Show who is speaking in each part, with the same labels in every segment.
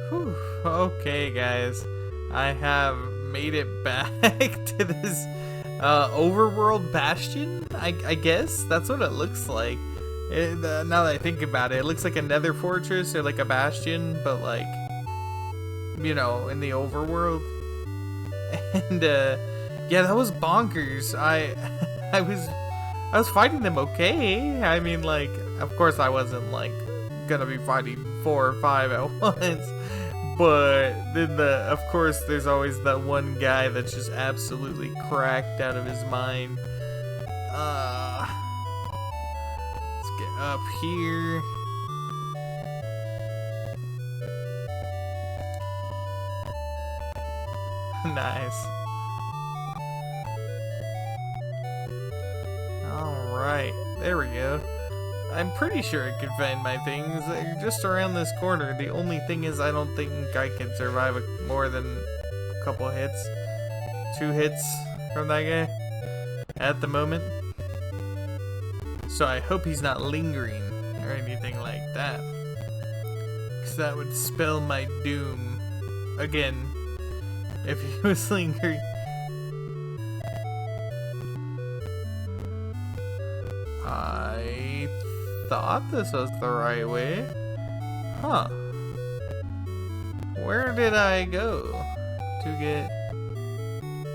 Speaker 1: Whew. Okay, guys. I have made it back to this overworld bastion. I guess that's what it looks like. Now that I think about it, it looks like a nether fortress or like a bastion, but like, you know, in the overworld. And yeah, that was bonkers. I was fighting them okay. I mean, like, of course I wasn't like gonna be fighting 4 or 5 at once. But then of course there's always that one guy that's just absolutely cracked out of his mind. Let's get up here. Nice. Alright, there we go. I'm pretty sure I can find my things. They're just around this corner. The only thing is I don't think I can survive more than a couple hits. 2 hits from that guy at the moment. So I hope he's not lingering or anything like that, because that would spell my doom again if he was lingering. I thought this was the right way. Huh. Where did I go to get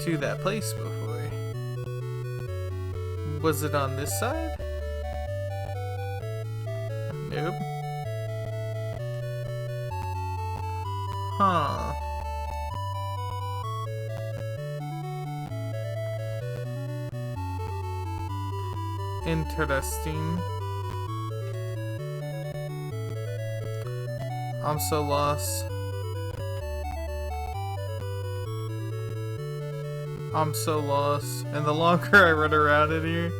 Speaker 1: to that place before? Was it on this side? Nope. Huh. Interesting. I'm so lost. I'm so lost. And the longer I run around in here,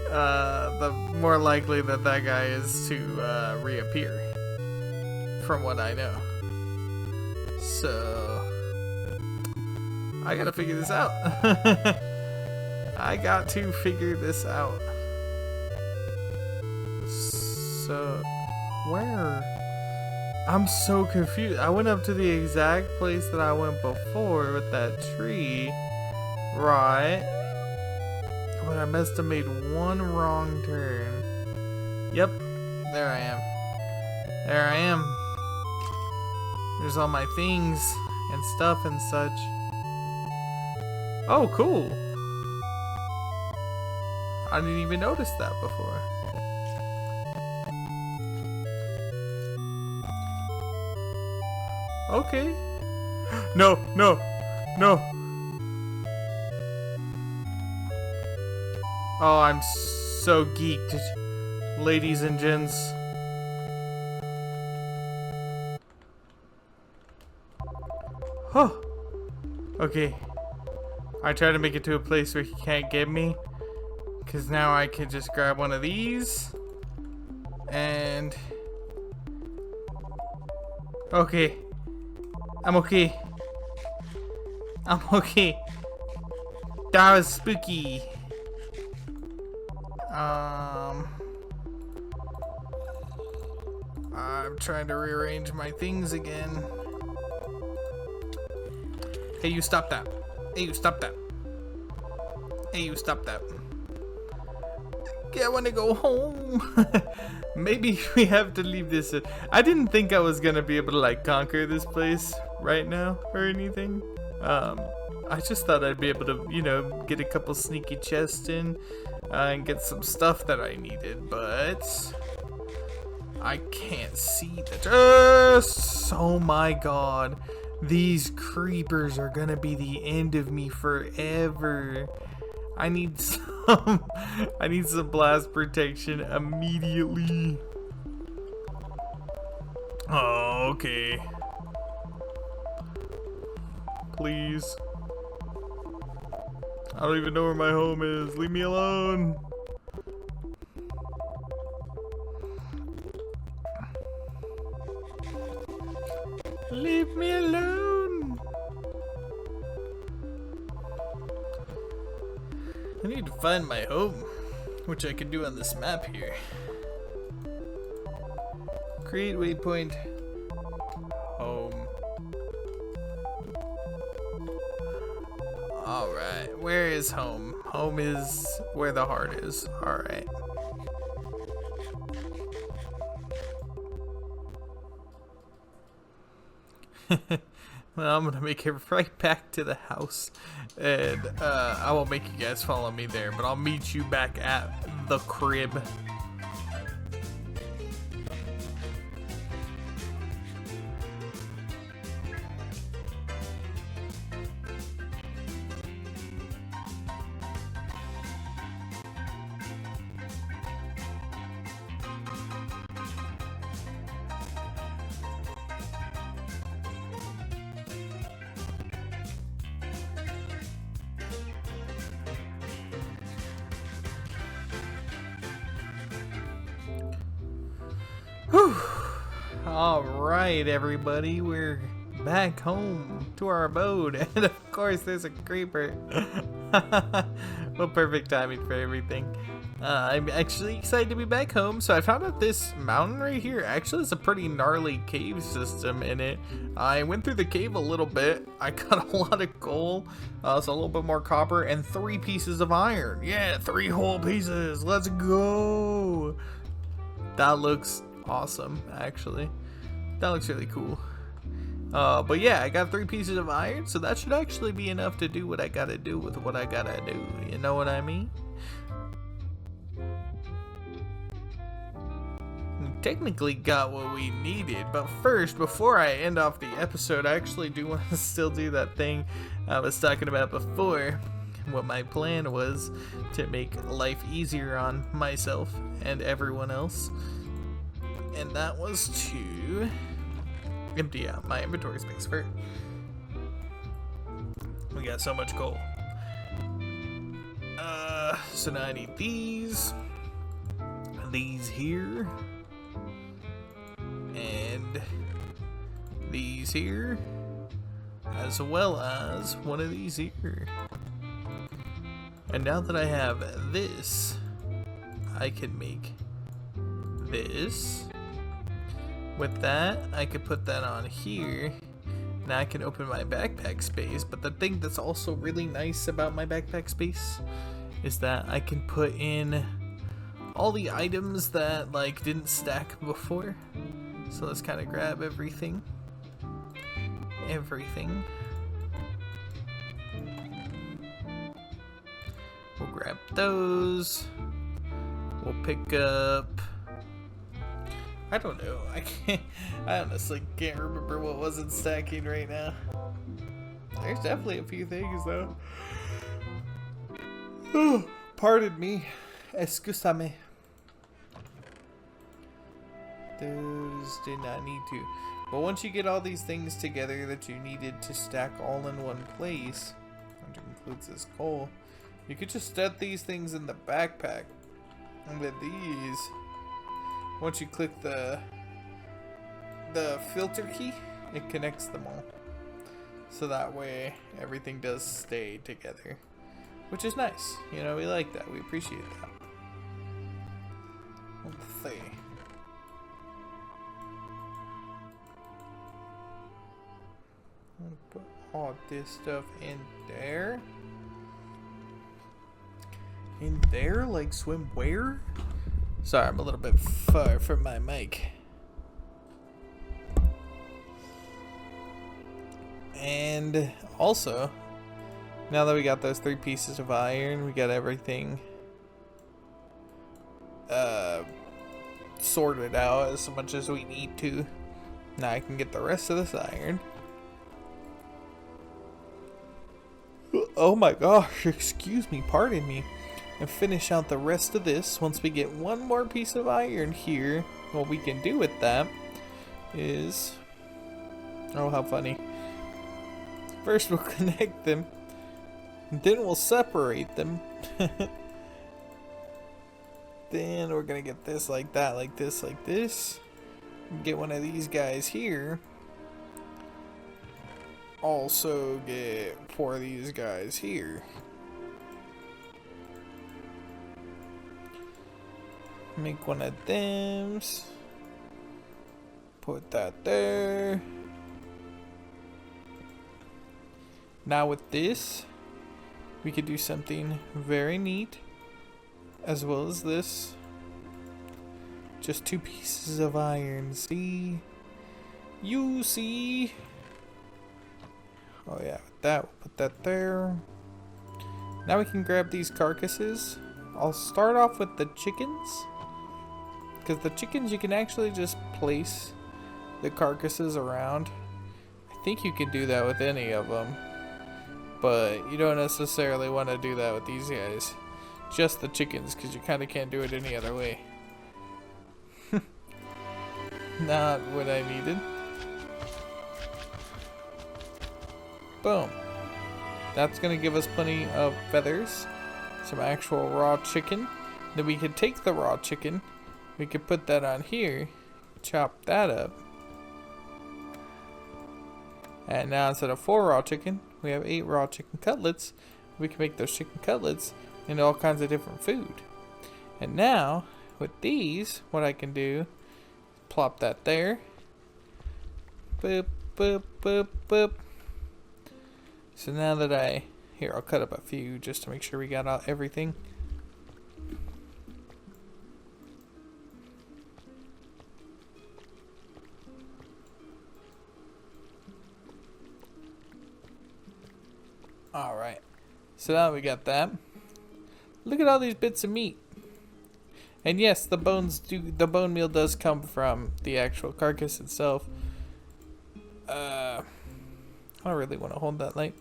Speaker 1: the more likely that guy is to reappear. From what I know. So I gotta figure this out. I got to figure this out. So where? I'm so confused. I went up to the exact place that I went before with that tree. Right. But I must have made one wrong turn. Yep. There I am. There I am. There's all my things and stuff and such. Oh, cool. I didn't even notice that before. Okay. No, no, no. Oh, I'm so geeked, ladies and gents. Huh. Okay. I try to make it to a place where he can't get me, because now I can just grab one of these. And... okay. I'm okay. I'm okay. That was spooky. I'm trying to rearrange my things again. Hey, you stop that. Hey, you stop that. Hey, you stop that. I want to go home. Maybe we have to leave this. I didn't think I was gonna be able to like conquer this place right now or anything. I just thought I'd be able to, you know, get a couple sneaky chests in and get some stuff that I needed, but I can't see the chests. Oh my god, these creepers are gonna be the end of me forever. I need some blast protection immediately. Oh, okay. Please. I don't even know where my home is. Leave me alone. Leave me alone. I need to find my home, which I can do on this map here. Create waypoint. Home. Alright, where is home? Home is where the heart is. Alright. Well, I'm gonna make it right back to the house, and I won't make you guys follow me there, but I'll meet you back at the crib. Whew. All right, everybody, we're back home to our abode, and of course, there's a creeper. What perfect timing for everything. I'm actually excited to be back home. So I found out this mountain right here actually is a pretty gnarly cave system in it. I went through the cave a little bit. I got a lot of coal, so a little bit more copper, and 3 pieces of iron. Yeah, 3 whole pieces. Let's go. That looks awesome, actually. That looks really cool. But yeah, I got 3 pieces of iron, so that should actually be enough to do what I gotta do with what I gotta do. You know what I mean? We technically got what we needed, but first, before I end off the episode, I actually do want to still do that thing I was talking about before. What my plan was to make life easier on myself and everyone else. And that was to empty out my inventory space first. We got so much coal. So now I need these here, and these here, as well as one of these here. And now that I have this, I can make this. With that, I could put that on here. Now I can open my backpack space, but the thing that's also really nice about my backpack space is that I can put in all the items that like didn't stack before. So let's kind of grab everything. We'll grab those. We'll pick up, I don't know. I honestly can't remember what wasn't stacking right now. There's definitely a few things though. Oh, pardon me. Excusame. Those did not need to. But once you get all these things together that you needed to stack all in one place, which includes this coal, you could just set these things in the backpack. And with these, once you click the filter key, it connects them all. So that way everything does stay together, which is nice. You know, we like that. We appreciate that. Let's see. I'll put all this stuff in there. In there? Like swimwear? Sorry, I'm a little bit far from my mic. And also, now that we got those 3 pieces of iron, we got everything sorted out as much as we need to. Now I can get the rest of this iron. Oh my gosh, excuse me, pardon me. And finish out the rest of this. Once we get one more piece of iron here, what we can do with that is, oh how funny. First we'll connect them, then we'll separate them. Then we're gonna get this like that, like this, like this. Get one of these guys here. Also get 4 of these guys here. Make one of them. Put that there. Now with this, we could do something very neat, as well as this. Just 2 pieces of iron, see? You see? Oh yeah, with that, we'll put that there. Now we can grab these carcasses. I'll start off with the chickens, because the chickens you can actually just place the carcasses around. I think you can do that with any of them, but you don't necessarily want to do that with these guys. Just the chickens, because you kind of can't do it any other way. Not what I needed. Boom. That's going to give us plenty of feathers. Some actual raw chicken. Then we could take the raw chicken. We could put that on here. Chop that up. And now instead of 4 raw chicken, we have 8 raw chicken cutlets. We can make those chicken cutlets into all kinds of different food. And now, with these, what I can do, plop that there. Boop, boop, boop, boop. So now that here, I'll cut up a few just to make sure we got out everything. Alright, so now we got that. Look at all these bits of meat. And yes, the bone meal does come from the actual carcass itself. I don't really want to hold that light.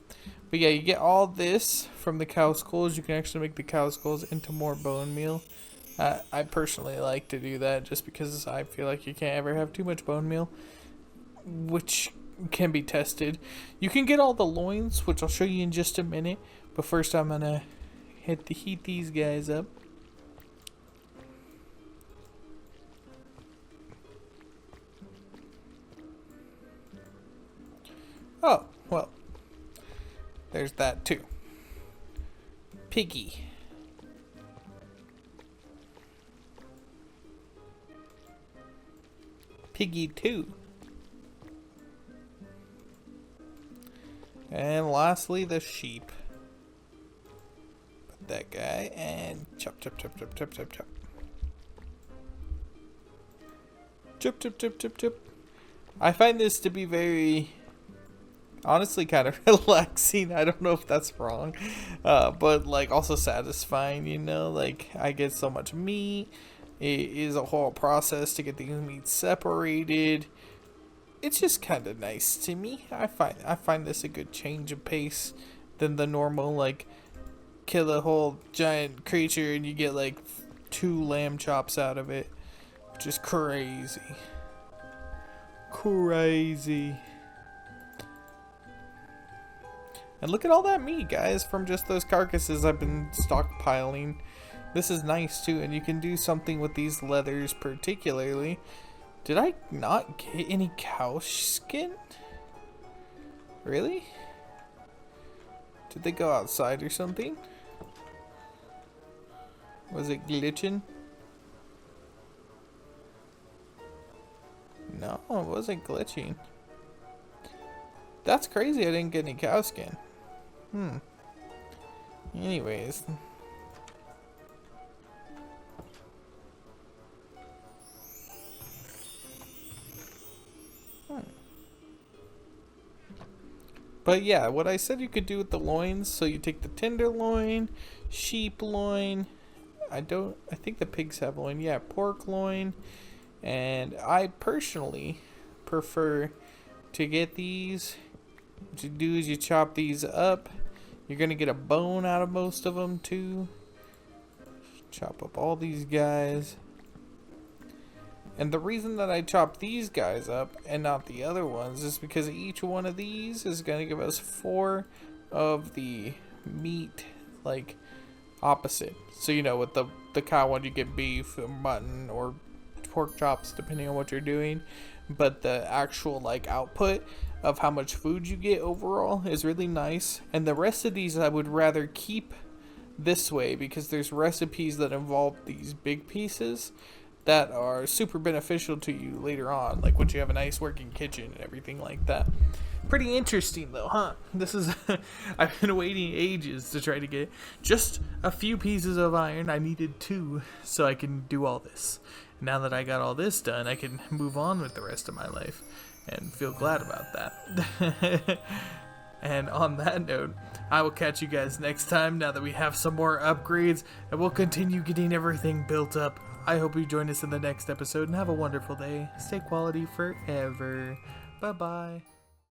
Speaker 1: But yeah, you get all this from the cow skulls. You can actually make the cow skulls into more bone meal. I personally like to do that just because I feel like you can't ever have too much bone meal, which can be tested. You can get all the loins, which I'll show you in just a minute. But first I'm going to heat these guys up. Oh, well, there's that too. Piggy. Piggy 2. And lastly, the sheep. Put that guy and chop, chop, chop, chop, chop, chop, chop. Chop, chop, chop, chop, chop. I find this to be very, honestly, kind of relaxing. I don't know if that's wrong, but like also satisfying, you know, like I get so much meat. It is a whole process to get these meats separated. It's just kind of nice to me. I find this a good change of pace than the normal, like, kill a whole giant creature and you get like 2 lamb chops out of it, which is crazy. Crazy. And look at all that meat, guys, from just those carcasses I've been stockpiling. This is nice too, and you can do something with these leathers particularly. Did I not get any cow skin? Really? Did they go outside or something? Was it glitching? No, it wasn't glitching. That's crazy, I didn't get any cow skin. Anyways. But yeah, what I said you could do with the loins, so you take the tenderloin, sheep loin, I think the pigs have loin, yeah, pork loin, and I personally prefer to get these. What you do is you chop these up. You're going to get a bone out of most of them too. Chop up all these guys. And the reason that I chop these guys up and not the other ones is because each one of these is going to give us 4 of the meat, like, opposite. So, you know, with the cow one you get beef or mutton or pork chops depending on what you're doing. But the actual, like, output of how much food you get overall is really nice. And the rest of these I would rather keep this way because there's recipes that involve these big pieces that are super beneficial to you later on, like once you have a nice working kitchen and everything like that. Pretty interesting though, huh? This is I've been waiting ages to try to get just a few pieces of iron. I needed 2 so I can do all this. Now that I got all this done, I can move on with the rest of my life and feel glad about that. And on that note, I will catch you guys next time now that we have some more upgrades and we'll continue getting everything built up. I hope you join us in the next episode and have a wonderful day. Stay quality forever. Bye-bye.